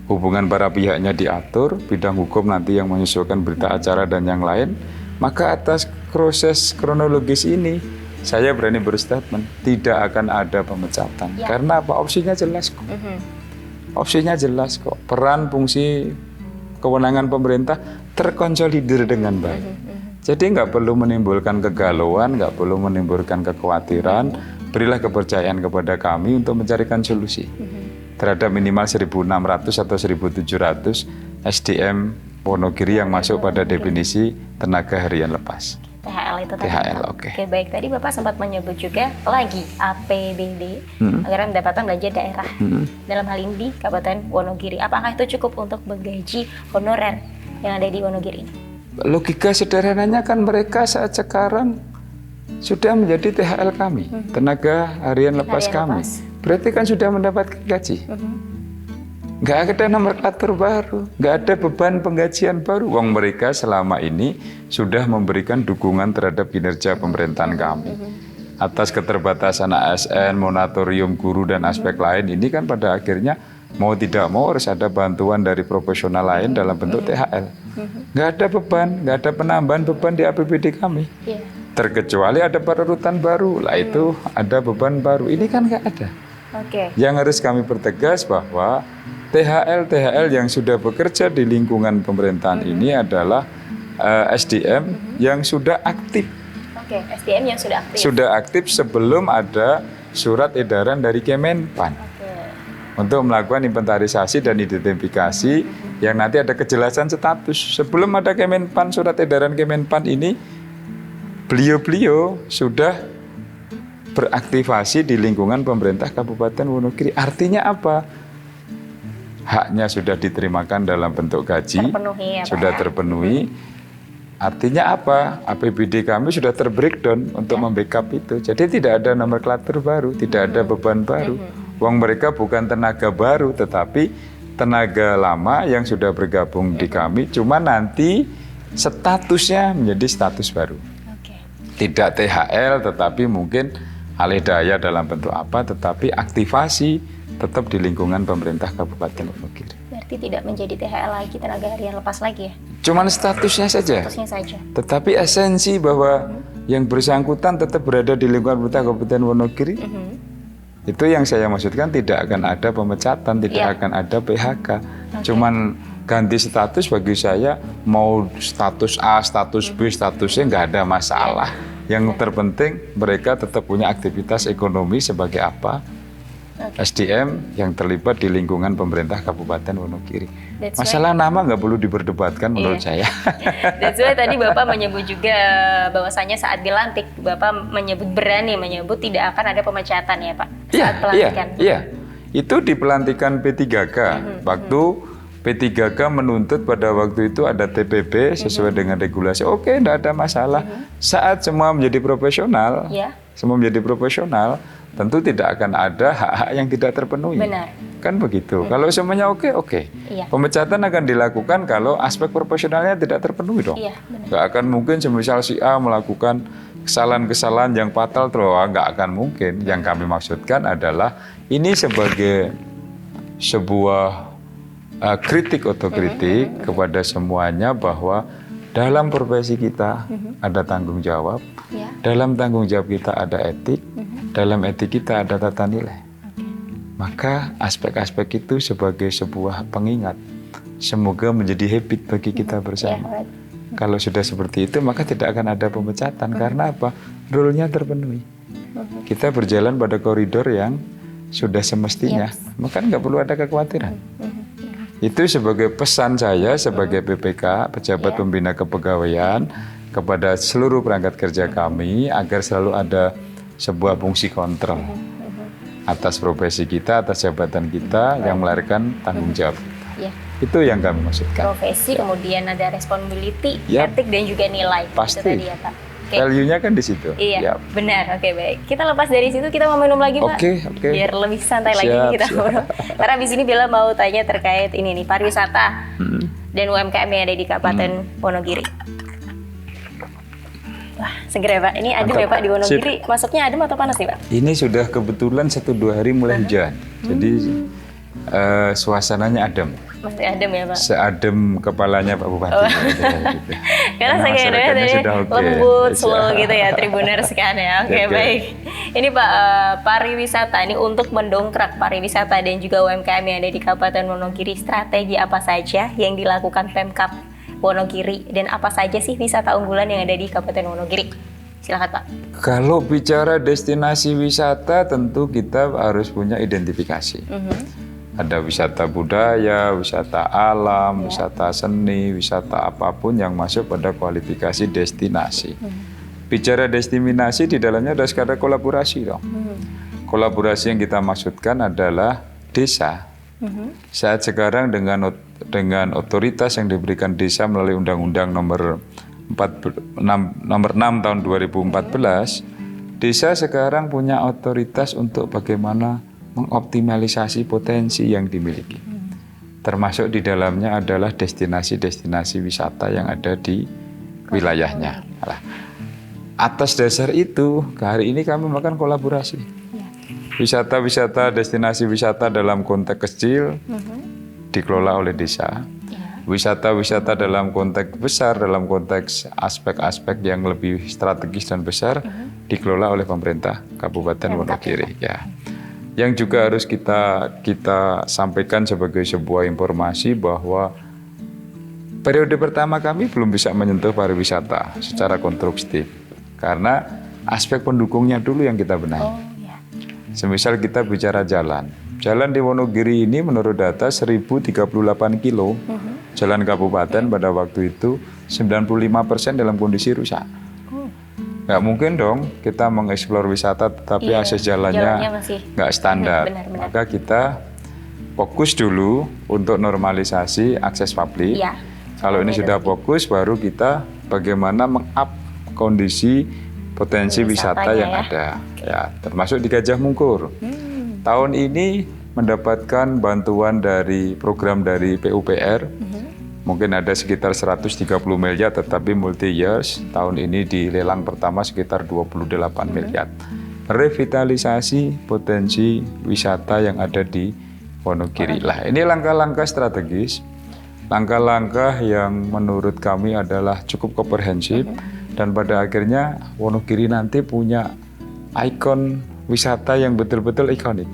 hubungan para pihaknya diatur, bidang hukum nanti yang menyesuaikan berita acara dan yang lain. Maka atas proses kronologis ini, saya berani berstatement, tidak akan ada pemecatan. Karena apa? Opsinya jelas kok. Opsinya jelas kok. Peran, fungsi, kewenangan pemerintah terkonsolidir dengan baik. Jadi nggak perlu menimbulkan kegalauan, nggak perlu menimbulkan kekhawatiran. Berilah kepercayaan kepada kami untuk mencarikan solusi terhadap minimal 1.600 atau 1.700 SDM Wonogiri yang masuk pada definisi tenaga harian lepas. THL itu tadi. THL, oke. Oke, baik. Tadi Bapak sempat menyebut juga lagi APBD, anggaran pendapatan belanja daerah. Dalam hal ini di Kabupaten Wonogiri. Apakah itu cukup untuk menggaji honorer yang ada di Wonogiri ini? Logika sederhananya kan mereka saat sekarang sudah menjadi THL kami, tenaga harian lepas kami. Berarti kan sudah mendapat gaji. Nggak ada nomenklatur baru, nggak ada beban penggajian baru. Wong mereka selama ini sudah memberikan dukungan terhadap kinerja pemerintahan kami. Atas keterbatasan ASN, moratorium guru dan aspek lain ini kan pada akhirnya mau tidak mau harus ada bantuan dari profesional lain dalam bentuk THL. Nggak ada beban, nggak ada penambahan beban di APBD kami. Terkecuali ada pererutan baru, lah itu ada beban baru. Ini kan nggak ada. Yang harus kami pertegas bahwa THL yang sudah bekerja di lingkungan pemerintahan ini adalah SDM yang sudah aktif. SDM yang sudah aktif. Sudah aktif sebelum ada surat edaran dari Kemenpan. Untuk melakukan inventarisasi dan identifikasi yang nanti ada kejelasan status. Sebelum ada Kemenpan, surat edaran Kemenpan ini, beliau-beliau sudah beraktivasi di lingkungan pemerintah Kabupaten Wonogiri. Artinya apa? Haknya sudah diterimakan dalam bentuk gaji, sudah terpenuhi. Artinya apa? APBD kami sudah terbreakdown untuk membackup itu. Jadi tidak ada nomenklatur baru, tidak ada beban baru. Uang mereka bukan tenaga baru, tetapi tenaga lama yang sudah bergabung di kami. Cuma nanti statusnya menjadi status baru. Tidak THL, tetapi mungkin alih daya dalam bentuk apa, tetapi aktivasi tetap di lingkungan pemerintah Kabupaten Wonogiri. Berarti tidak menjadi THL lagi, tenaga harian lepas lagi ya? Cuman statusnya saja. Statusnya saja. Tetapi esensi bahwa yang bersangkutan tetap berada di lingkungan pemerintah Kabupaten Wonogiri. Itu yang saya maksudkan, tidak akan ada pemecatan, tidak akan ada PHK. Cuman ganti status bagi saya, mau status A, status B, statusnya nggak ada masalah. Yang terpenting mereka tetap punya aktivitas ekonomi sebagai apa? SDM yang terlibat di lingkungan pemerintah Kabupaten Wonogiri. Masalah nama nggak perlu diperdebatkan menurut saya. That's why tadi Bapak menyebut juga bahwasanya saat dilantik, Bapak berani menyebut tidak akan ada pemecatan ya Pak? Saat pelantikan. Iya. Itu di pelantikan P3K. Waktu P3K menuntut pada waktu itu ada TPP sesuai dengan regulasi. Oke, tidak ada masalah. Saat semua menjadi profesional, tentu tidak akan ada hak-hak yang tidak terpenuhi. Benar. Kan begitu. Kalau semuanya oke. Pemecatan akan dilakukan kalau aspek profesionalnya tidak terpenuhi dong. Nggak akan mungkin semisal si A melakukan kesalahan-kesalahan yang fatal, nggak akan mungkin. Yang kami maksudkan adalah ini sebagai sebuah kritik otokritik kepada semuanya bahwa dalam profesi kita ada tanggung jawab, dalam tanggung jawab kita ada etik, dalam etik kita ada tata nilai. Maka aspek-aspek itu sebagai sebuah pengingat, semoga menjadi habit bagi kita bersama. Kalau sudah seperti itu, maka tidak akan ada pemecatan. Karena apa? Rule-nya terpenuhi. Kita berjalan pada koridor yang sudah semestinya, maka nggak perlu ada kekhawatiran. Itu sebagai pesan saya sebagai PPK, Pejabat Pembina Kepegawaian, kepada seluruh perangkat kerja kami agar selalu ada sebuah fungsi kontrol atas profesi kita, atas jabatan kita yang melahirkan tanggung jawab kita. Itu yang kami maksudkan. Profesi, kemudian ada responsibility, etik dan juga nilai. Pasti. Itu tadi ya Pak. Value-nya kan di situ. Iya, benar. Oke, baik. Kita lepas dari situ, kita mau minum lagi, Pak. Oke. Biar lebih santai lagi kita ngobrol. Karena di sini Bella mau tanya terkait ini nih, pariwisata dan UMKM yang ada di Kabupaten Wonogiri. Wah, seger ya Pak. Ini adem ya Pak di Wonogiri. Masuknya adem atau panas nih Pak? Ini sudah kebetulan 1-2 hari mulai hujan. Jadi suasananya adem. Masih adem ya Pak? Seadem kepalanya Pak Bupati. Karena saya lembut, slow gitu ya, Tribuners kan ya. Oke, baik. Ini Pak, pariwisata ini untuk mendongkrak pariwisata dan juga UMKM yang ada di Kabupaten Wonogiri, strategi apa saja yang dilakukan Pemkab Wonogiri dan apa saja sih wisata unggulan yang ada di Kabupaten Wonogiri? Silakan Pak. Kalau bicara destinasi wisata tentu kita harus punya identifikasi. Ada wisata budaya, wisata alam, wisata seni, wisata apapun yang masuk pada kualifikasi destinasi. Bicara destinasi di dalamnya ada skala kolaborasi dong. Kolaborasi yang kita maksudkan adalah desa. Saat sekarang dengan otoritas yang diberikan desa melalui Undang-Undang nomor 6 tahun 2014, desa sekarang punya otoritas untuk bagaimana mengoptimalisasi potensi yang dimiliki. Termasuk di dalamnya adalah destinasi-destinasi wisata yang ada di wilayahnya. Nah, atas dasar itu, hari ini kami melakukan kolaborasi. Wisata-wisata, destinasi wisata dalam konteks kecil dikelola oleh desa. Wisata-wisata dalam konteks besar, dalam konteks aspek-aspek yang lebih strategis dan besar dikelola oleh pemerintah Kabupaten Wonogiri. Ya. Yang juga harus kita sampaikan sebagai sebuah informasi bahwa periode pertama kami belum bisa menyentuh pariwisata secara konstruktif karena aspek pendukungnya dulu yang kita benahi. Semisal kita bicara jalan. Jalan di Wonogiri ini menurut data 1038 kilo. Jalan kabupaten pada waktu itu 95% dalam kondisi rusak. Nggak mungkin dong kita mengeksplor wisata tetapi akses jalannya nggak standar. Maka kita fokus dulu untuk normalisasi akses publik. Kalau ini sudah fokus baru kita bagaimana meng-up kondisi potensi wisata yang ada. Ya, termasuk di Gajah Mungkur. Tahun ini mendapatkan bantuan dari program dari PUPR. Mungkin ada sekitar 130 miliar tetapi multi years. Tahun ini di lelang pertama sekitar 28 miliar. Revitalisasi potensi wisata yang ada di Wonogiri. Lah, ini langkah-langkah strategis. Langkah-langkah yang menurut kami adalah cukup komprehensif dan pada akhirnya Wonogiri nanti punya ikon wisata yang betul-betul ikonik.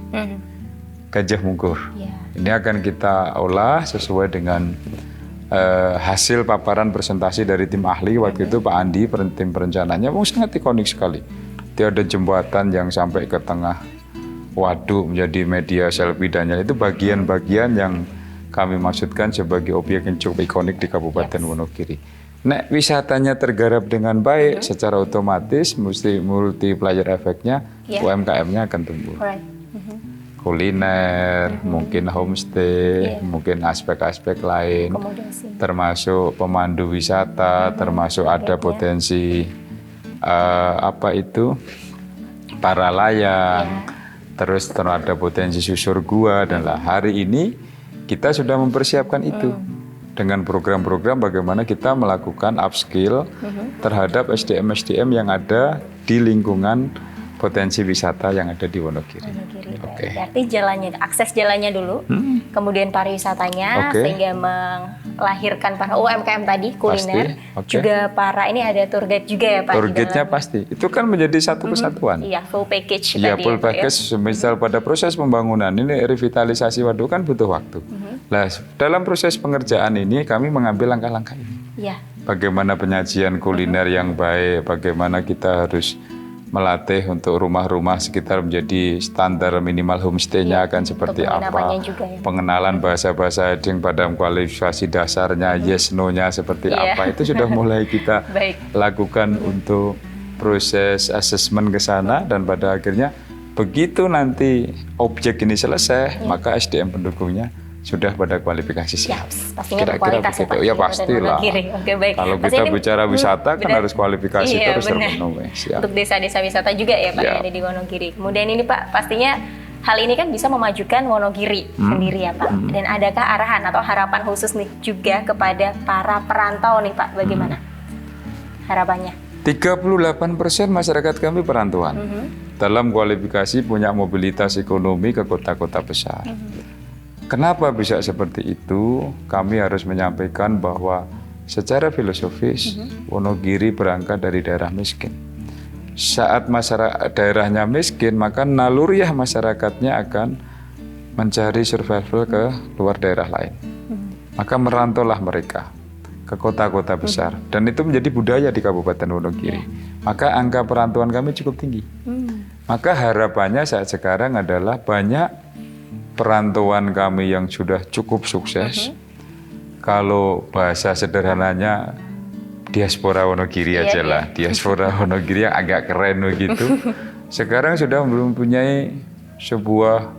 Gajah Mungkur. Ini akan kita olah sesuai dengan hasil paparan presentasi dari tim ahli waktu itu Pak Andi, tim perencananya, sangat ikonik sekali. Dia ada jembatan yang sampai ke tengah waduk menjadi media selfie dan itu bagian-bagian yang kami maksudkan sebagai objek yang cukup ikonik di Kabupaten Wonogiri. Nek wisatanya tergarap dengan baik, secara otomatis multiplier efeknya UMKM-nya akan tumbuh. Kuliner, mungkin homestay, mungkin aspek-aspek lain, termasuk pemandu wisata, termasuk ada potensi para layang, terus ada potensi susur gua dan lah. Hari ini kita sudah mempersiapkan itu dengan program-program bagaimana kita melakukan upskill terhadap SDM-SDM yang ada di lingkungan potensi wisata yang ada di Wonogiri. Oke. Berarti akses jalannya dulu, kemudian pariwisatanya, sehingga melahirkan para UMKM tadi, kuliner, juga para ini ada tour guide juga ya Pak? Tour guide-nya pasti, itu kan menjadi satu kesatuan. Iya, full package Iya, tadi. Full package, misal pada proses pembangunan ini revitalisasi waduk kan butuh waktu. Nah, dalam proses pengerjaan ini kami mengambil langkah-langkah ini. Bagaimana penyajian kuliner yang baik, bagaimana kita harus melatih untuk rumah-rumah sekitar menjadi standar minimal homestay-nya akan seperti apa, pengenalan bahasa-bahasa yang pada kualifikasi dasarnya, yes, no-nya seperti apa, itu sudah mulai kita lakukan untuk proses assessment ke sana dan pada akhirnya begitu nanti objek ini selesai, maka SDM pendukungnya sudah pada kualifikasi siap. Pastinya berkualitas ya Pak. Ya pastilah. Kalau kita bicara wisata kan harus kualifikasi terus terpenuhi. Untuk desa-desa wisata juga ya Pak yang ada di Wonogiri. Kemudian ini Pak, pastinya hal ini kan bisa memajukan Wonogiri sendiri ya Pak. Dan adakah arahan atau harapan khusus nih juga kepada para perantau nih Pak? Bagaimana harapannya? 38% masyarakat kami perantauan. Dalam kualifikasi punya mobilitas ekonomi ke kota-kota besar. Kenapa bisa seperti itu? Kami harus menyampaikan bahwa secara filosofis Wonogiri berangkat dari daerah miskin. Saat masyarakat daerahnya miskin, maka naluriah masyarakatnya akan mencari survival ke luar daerah lain. Maka merantaulah mereka. ke kota-kota besar. Dan itu menjadi budaya di Kabupaten Wonogiri. Maka angka perantauan kami cukup tinggi. Maka harapannya saat sekarang adalah banyak perantauan kami yang sudah cukup sukses. Kalau bahasa sederhananya diaspora Wonogiri aja lah. Diaspora Wonogiri yang agak keren begitu. Sekarang sudah mempunyai sebuah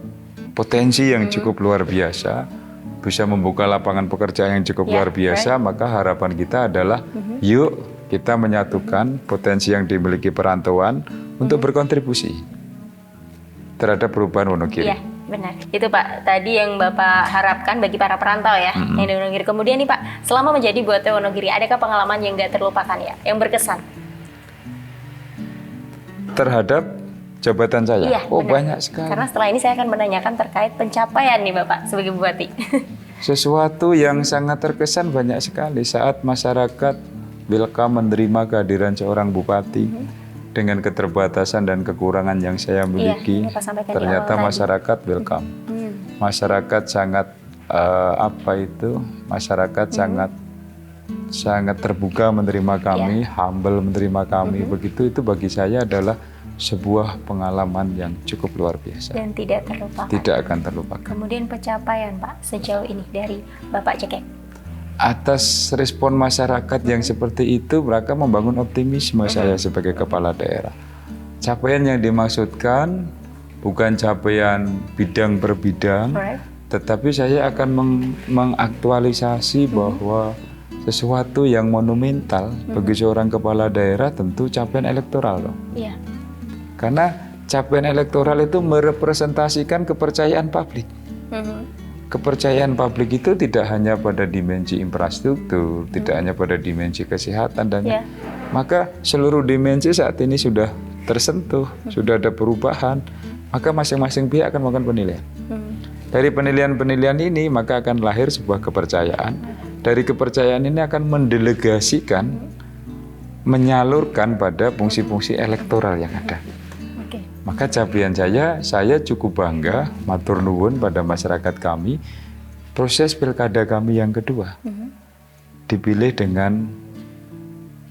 potensi yang cukup luar biasa. Bisa membuka lapangan pekerjaan yang cukup luar biasa, maka harapan kita adalah yuk kita menyatukan potensi yang dimiliki perantauan untuk berkontribusi terhadap perubahan Wonogiri. Iya, benar. Itu Pak, tadi yang Bapak harapkan bagi para perantau ya, yang di Wonogiri. Kemudian nih Pak, selama menjadi Bupati Wonogiri, adakah pengalaman yang nggak terlupakan ya, yang berkesan? Terhadap jabatan saya? Iya, banyak sekali. Karena setelah ini saya akan menanyakan terkait pencapaian nih Bapak sebagai Bupati. Sesuatu yang sangat terkesan banyak sekali saat masyarakat welcome menerima kehadiran seorang bupati dengan keterbatasan dan kekurangan yang saya miliki. Ternyata masyarakat welcome. Masyarakat sangat masyarakat sangat terbuka menerima kami, humble menerima kami. Begitu itu bagi saya adalah sebuah pengalaman yang cukup luar biasa. Dan tidak terlupakan. Tidak akan terlupakan. Kemudian pencapaian Pak sejauh ini dari Bapak Cekek. Atas respon masyarakat yang seperti itu, mereka membangun optimisme saya sebagai kepala daerah. Capaian yang dimaksudkan bukan capaian bidang per bidang, tetapi saya akan mengaktualisasi bahwa sesuatu yang monumental bagi seorang kepala daerah tentu capaian elektoral loh. Iya. Karena capaian elektoral itu merepresentasikan kepercayaan publik. Kepercayaan publik itu tidak hanya pada dimensi infrastruktur, tidak hanya pada dimensi kesehatan dan maka seluruh dimensi saat ini sudah tersentuh, sudah ada perubahan, maka masing-masing pihak akan melakukan penilaian. Dari penilaian-penilaian ini maka akan lahir sebuah kepercayaan. Dari kepercayaan ini akan mendelegasikan, menyalurkan pada fungsi-fungsi elektoral yang ada. Maka capaian saya cukup bangga, matur nuwun pada masyarakat kami, proses pilkada kami yang kedua dipilih dengan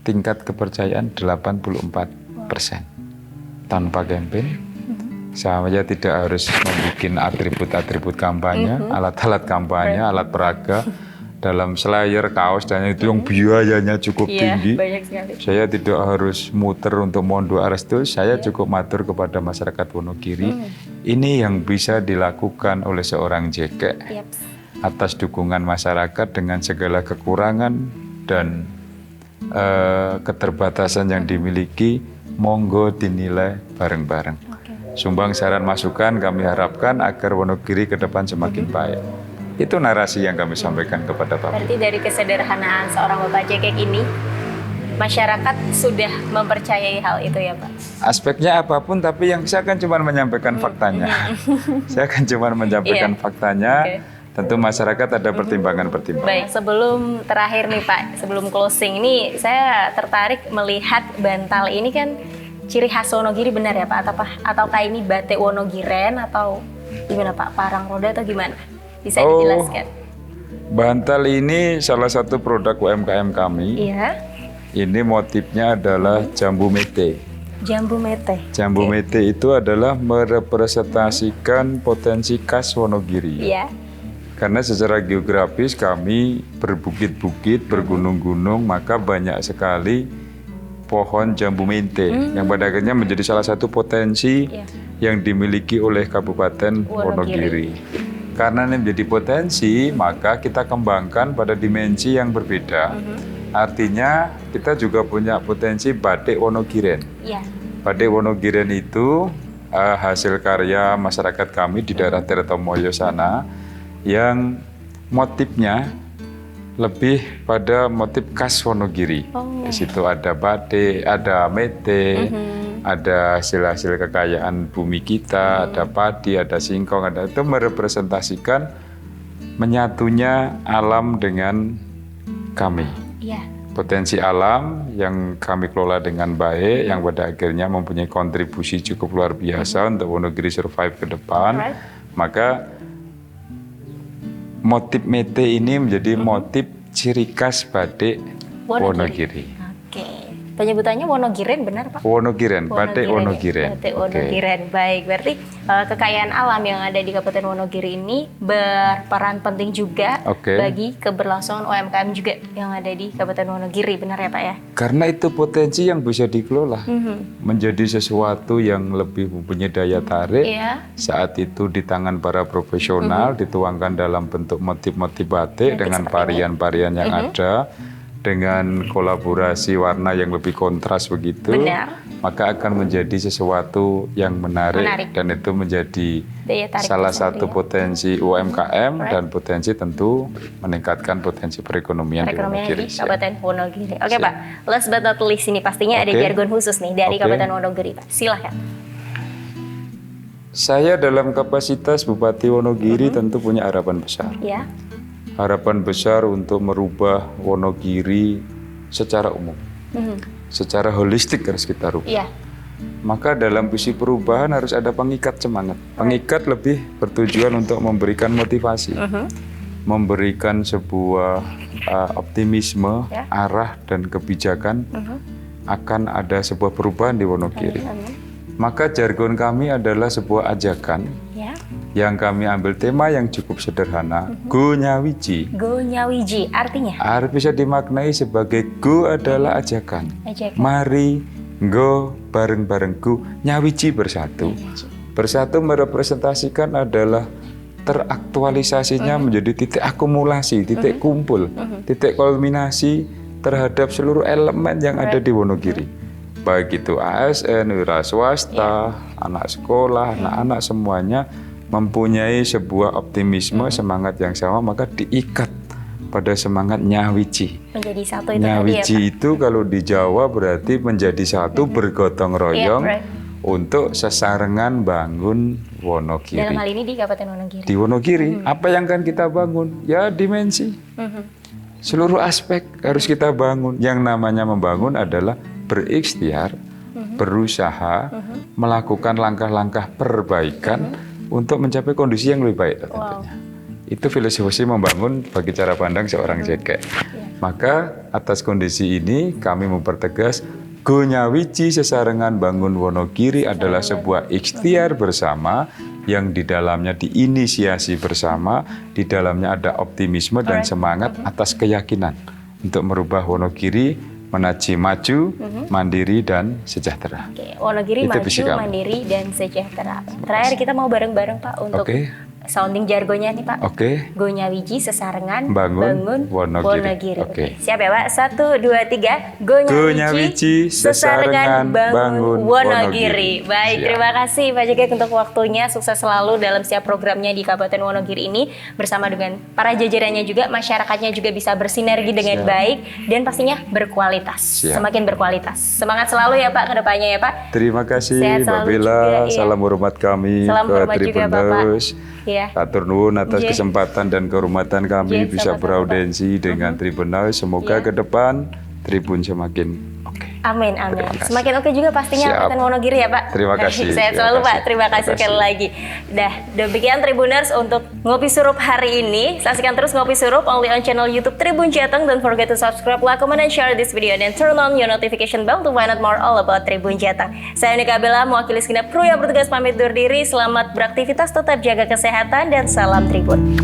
tingkat kepercayaan 84%. Tanpa campaign, saya tidak harus membuat atribut-atribut kampanye, alat-alat kampanye, alat peraga, dalam slayer, kaos, dan itu yang biayanya cukup tinggi. Saya tidak harus muter untuk mohon doa restu, saya cukup matur kepada masyarakat Wonogiri. Ini yang bisa dilakukan oleh seorang Cekek atas dukungan masyarakat dengan segala kekurangan dan keterbatasan yang dimiliki, monggo dinilai bareng-bareng. Sumbang saran masukan kami harapkan agar Wonogiri ke depan semakin baik. Itu narasi yang kami sampaikan kepada Bapak. Berarti dari kesederhanaan seorang Bapak Cekek ini, masyarakat sudah mempercayai hal itu ya Pak? Aspeknya apapun, tapi yang saya akan cuma menyampaikan faktanya. Saya akan cuma menyampaikan faktanya. Tentu masyarakat ada pertimbangan-pertimbangan. Baik, sebelum terakhir nih Pak, sebelum closing ini, saya tertarik melihat bantal ini kan ciri khas Wonogiri, benar ya Pak? Ataukah ini batik Wonogiren atau gimana Pak? Parang roda atau gimana? Bisa dijelaskan? Bantal ini salah satu produk UMKM kami. Iya. Ini motifnya adalah jambu mete. Jambu mete. Jambu mete itu adalah merepresentasikan potensi khas Wonogiri. Iya. Karena secara geografis kami berbukit-bukit, bergunung-gunung, maka banyak sekali pohon jambu mente yang pada akhirnya menjadi salah satu potensi yang dimiliki oleh Kabupaten Wonogiri. Karena ini menjadi potensi, maka kita kembangkan pada dimensi yang berbeda. Artinya kita juga punya potensi batik Wonogiren. Batik Wonogiren itu hasil karya masyarakat kami di daerah Tirtomoyo sana, yang motifnya lebih pada motif khas Wonogiri. Di situ ada batik, ada mete, ada hasil-hasil kekayaan bumi kita, ada padi, ada singkong, ada itu merepresentasikan menyatunya alam dengan kami. Potensi alam yang kami kelola dengan baik, yang pada akhirnya mempunyai kontribusi cukup luar biasa untuk Wonogiri survive ke depan. Maka motif mete ini menjadi motif ciri khas batik Wonogiri. Oke. Penyebutannya Wonogiren benar Pak? Wonogiren, batik Wonogiren. Batik Wonogiren. Baik, berarti kekayaan alam yang ada di Kabupaten Wonogiri ini berperan penting juga bagi keberlangsungan UMKM juga yang ada di Kabupaten Wonogiri, benar ya Pak ya? Karena itu potensi yang bisa dikelola menjadi sesuatu yang lebih mempunyai daya tarik saat itu di tangan para profesional, dituangkan dalam bentuk motif-motif batik dengan varian-varian yang ada, dengan kolaborasi warna yang lebih kontras begitu, maka akan menjadi sesuatu yang menarik. Dan itu menjadi salah satu potensi UMKM dan potensi tentu meningkatkan potensi perekonomian di Wonogiri. Kabupaten Wonogiri. Oke Pak, last but not least ini pastinya ada jargon khusus nih dari Kabupaten Wonogiri Pak, silahkan. Saya dalam kapasitas Bupati Wonogiri tentu punya harapan besar. Ya. Harapan besar untuk merubah Wonogiri secara umum, secara holistik harus kita rubah. Maka dalam visi perubahan harus ada pengikat semangat. Pengikat lebih bertujuan untuk memberikan motivasi, memberikan sebuah optimisme, arah dan kebijakan akan ada sebuah perubahan di Wonogiri. Maka jargon kami adalah sebuah ajakan yang kami ambil tema yang cukup sederhana, Go Nyawiji. Go Nyawiji, artinya? Bisa dimaknai sebagai go adalah ajakan. Mari go bareng-bareng, go Nyawiji bersatu. Bersatu merepresentasikan adalah teraktualisasinya menjadi titik akumulasi, titik kumpul, titik kulminasi terhadap seluruh elemen yang ada di Wonogiri. Baik itu ASN, wira swasta, anak sekolah, anak-anak semuanya mempunyai sebuah optimisme, semangat yang sama, maka diikat pada semangat Nyawiji. Menjadi satu itu Nyawiji itu kalau di Jawa berarti menjadi satu, bergotong royong untuk sesarengan bangun Wonogiri. Dalam hal ini di Kabupaten Wonogiri. Di Wonogiri, apa yang akan kita bangun? Ya dimensi. Seluruh aspek harus kita bangun. Yang namanya membangun adalah berikhtiar, berusaha, melakukan langkah-langkah perbaikan untuk mencapai kondisi yang lebih baik tentunya. Itu filosofi membangun bagi cara pandang seorang JK. Maka atas kondisi ini kami mempertegas Go Nyawiji sesarengan bangun Wonogiri adalah sebuah ikhtiar bersama yang di dalamnya diinisiasi bersama, di dalamnya ada optimisme dan semangat atas keyakinan untuk merubah Wonogiri menuju maju, mandiri, dan sejahtera. Wonogiri maju, mandiri, dan sejahtera. Terakhir kita mau bareng-bareng Pak untuk sounding jargonnya nih Pak. Go Nyawiji sesarengan bangun Wonogiri. Siap ya Pak? 1, 2, 3. Go Nyawiji sesarengan bangun Wonogiri. Baik, terima kasih Pak JK untuk waktunya. Sukses selalu dalam setiap programnya di Kabupaten Wonogiri ini bersama dengan para jajarannya juga, masyarakatnya juga bisa bersinergi dengan baik dan pastinya berkualitas. Semakin berkualitas. Semangat selalu ya Pak ke depannya ya Pak. Terima kasih Mbak Bella. Salam hormat kami ke Tribunnews. Atur nuwun atas kesempatan dan kehormatan kami bisa beraudiensi dengan Tribunnews. Semoga ke depan Tribun semakin Amin, amin. Semakin oke juga pastinya Kabupaten Wonogiri ya Pak. Terima kasih. Sehat selalu Pak. Terima kasih sekali lagi. Demikian Tribuners untuk Ngopi Surup hari ini. Saksikan terus Ngopi Surup only on channel YouTube Tribun Jateng. Don't forget to subscribe, like, comment, and share this video. Dan turn on your notification bell to find out more all about Tribun Jateng. Saya Nika Bella, mewakili segenap kru yang bertugas pamit undur diri. Selamat beraktivitas, tetap jaga kesehatan, dan salam Tribun.